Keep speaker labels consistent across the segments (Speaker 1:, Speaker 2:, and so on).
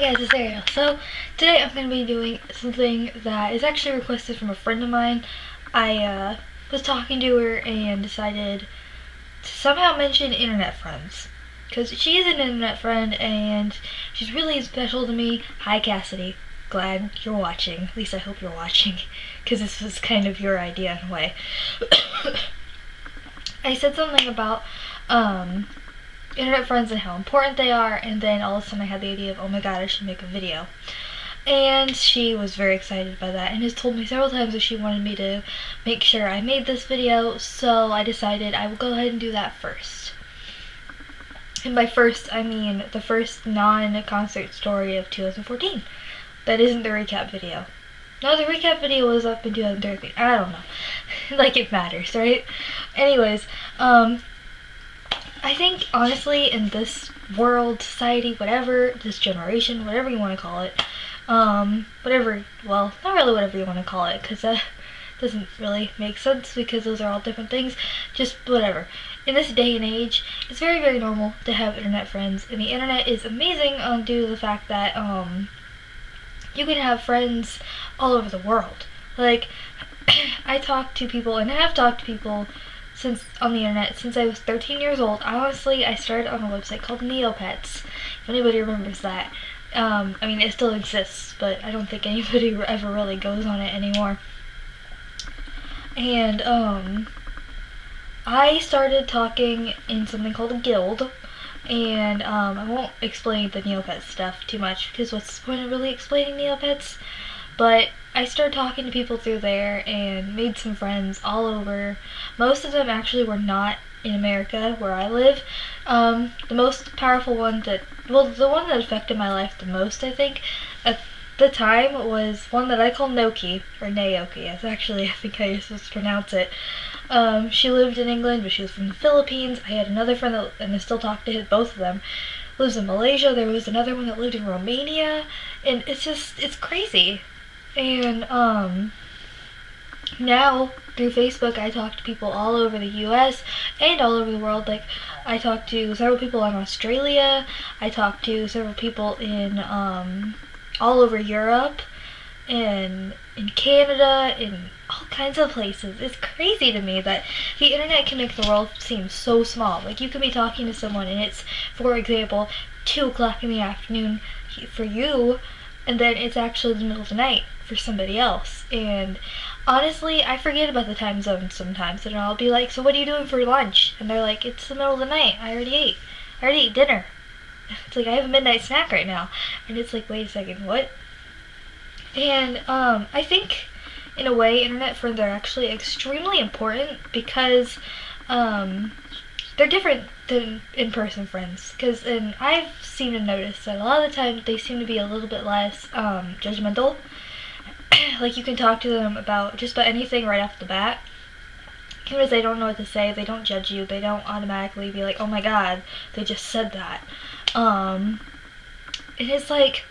Speaker 1: guys, it's Ariel. So today I'm going to be doing something that is actually requested from a friend of mine. I was talking to her and decided to somehow mention internet friends. Because she is an internet friend and she's really special to me. Hi Cassidy, glad you're watching. At least I hope you're watching. Because this was kind of your idea in a way. I said something about internet friends and how important they are, and then all of a sudden I had the idea of, oh my god, I should make a video. And she was very excited by that and has told me several times that she wanted me to make sure I made this video, so I decided I will go ahead and do that first. And by first, I mean the first non-concert story of 2014. That isn't the recap video. No, the recap video was up in 2013. I don't know. Like it matters, right? Anyways, I think, honestly, in this world, society, whatever, this generation, whatever you want to call it, whatever, well, not really whatever you want to call it, because that doesn't really make sense, because those are all different things, just whatever. In this day and age, it's very, very normal to have internet friends, and the internet is amazing due to the fact that, you can have friends all over the world. Like, I talk to people, and I have talked to people on the internet since I was 13 years old. I started on a website called Neopets, if anybody remembers that. I mean, it still exists, but I don't think anybody ever really goes on it anymore. And, I started talking in something called a guild, and, I won't explain the Neopets stuff too much, because what's the point of really explaining Neopets? But I started talking to people through there and made some friends all over. Most of them actually were not in America, where I live. The most powerful one the one that affected my life the most, I think, at the time, was one that I call Noki, or Naoki. I think how you're supposed to pronounce it. She lived in England, but she was from the Philippines. I had another friend and I still talk to both of them, lives in Malaysia. There was another one that lived in Romania, and it's crazy. And, now, through Facebook, I talk to people all over the US and all over the world. Like, I talk to several people in Australia, I talk to several people in, all over Europe, and in Canada, in all kinds of places. It's crazy to me that the internet can make the world seem so small. Like, you can be talking to someone and it's, for example, 2 o'clock in the afternoon for you, and then it's actually the middle of the night for somebody else. And honestly, I forget about the time zones sometimes, and I'll be like, so what are you doing for lunch? And they're like, it's the middle of the night, I already ate dinner. It's like, I have a midnight snack right now. And it's like, wait a second, what? And I think, in a way, internet friends are actually extremely important, because they're different than in-person friends. And I've seemed to notice that a lot of the time they seem to be a little bit less judgmental. Like, you can talk to them about just about anything right off the bat. Even if they don't know what to say, they don't judge you. They don't automatically be like, oh my god, they just said that. And it's like,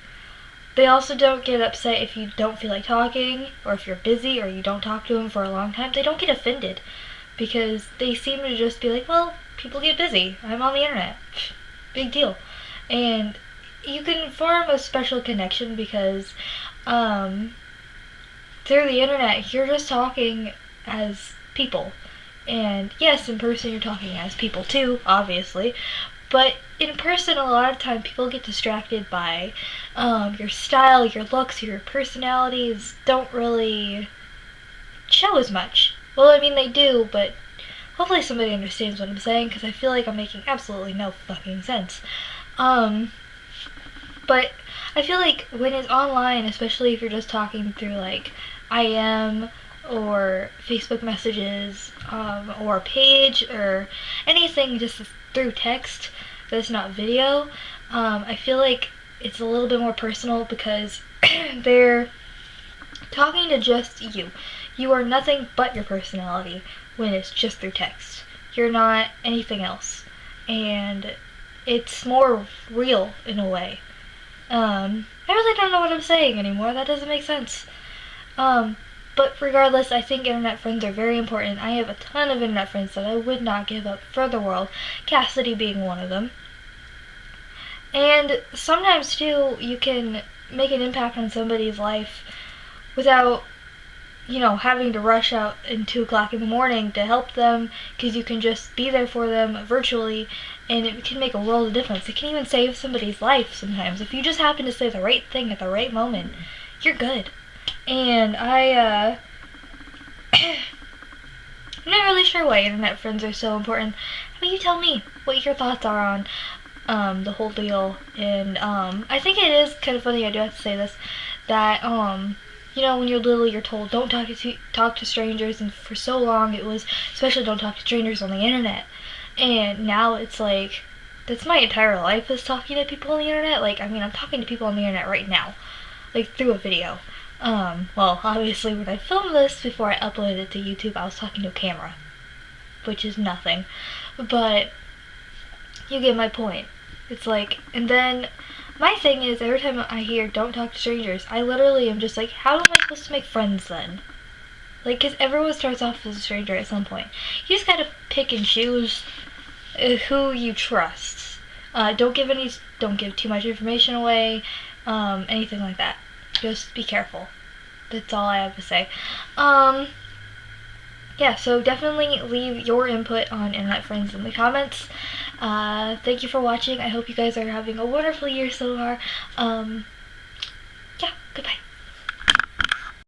Speaker 1: they also don't get upset if you don't feel like talking, or if you're busy, or you don't talk to them for a long time. They don't get offended, because they seem to just be like, well, people get busy. I'm on the internet. Big deal. And you can form a special connection because, through the internet, you're just talking as people. And yes, in person you're talking as people too, obviously. But in person, a lot of time, people get distracted by your style, your looks, your personalities don't really show as much. Well, I mean, they do, but hopefully somebody understands what I'm saying, because I feel like I'm making absolutely no fucking sense. But I feel like when it's online, especially if you're just talking through, like, IM or Facebook messages, or a page, or anything just through text that's not video, I feel like it's a little bit more personal, because they're talking to just you. You are nothing but your personality when it's just through text. You're not anything else. And it's more real in a way. I really don't know what I'm saying anymore. That doesn't make sense. But regardless, I think internet friends are very important. I have a ton of internet friends that I would not give up for the world, Cassidy being one of them. And sometimes too, you can make an impact on somebody's life without, having to rush out in 2 o'clock in the morning to help them, because you can just be there for them virtually, and it can make a world of difference. It can even save somebody's life sometimes. If you just happen to say the right thing at the right moment, you're good. And I'm not really sure why internet friends are so important. How about you tell me what your thoughts are on the whole deal? And I think it is kind of funny, I do have to say this, that when you're little, you're told don't talk to strangers, and for so long it was, especially don't talk to strangers on the internet. And now it's like, that's my entire life is talking to people on the internet. Like, I mean, I'm talking to people on the internet right now, like through a video. Well, obviously when I filmed this before I uploaded it to YouTube, I was talking to a camera, which is nothing. But you get my point. It's like, and then my thing is, every time I hear don't talk to strangers, I literally am just like, how am I supposed to make friends then? Like, because everyone starts off as a stranger at some point. You just gotta pick and choose who you trust. Don't give too much information away, anything like that. Just be careful. That's all I have to say. Yeah, so definitely leave your input on internet friends in the comments. Thank you for watching. I hope you guys are having a wonderful year so far. Yeah, goodbye.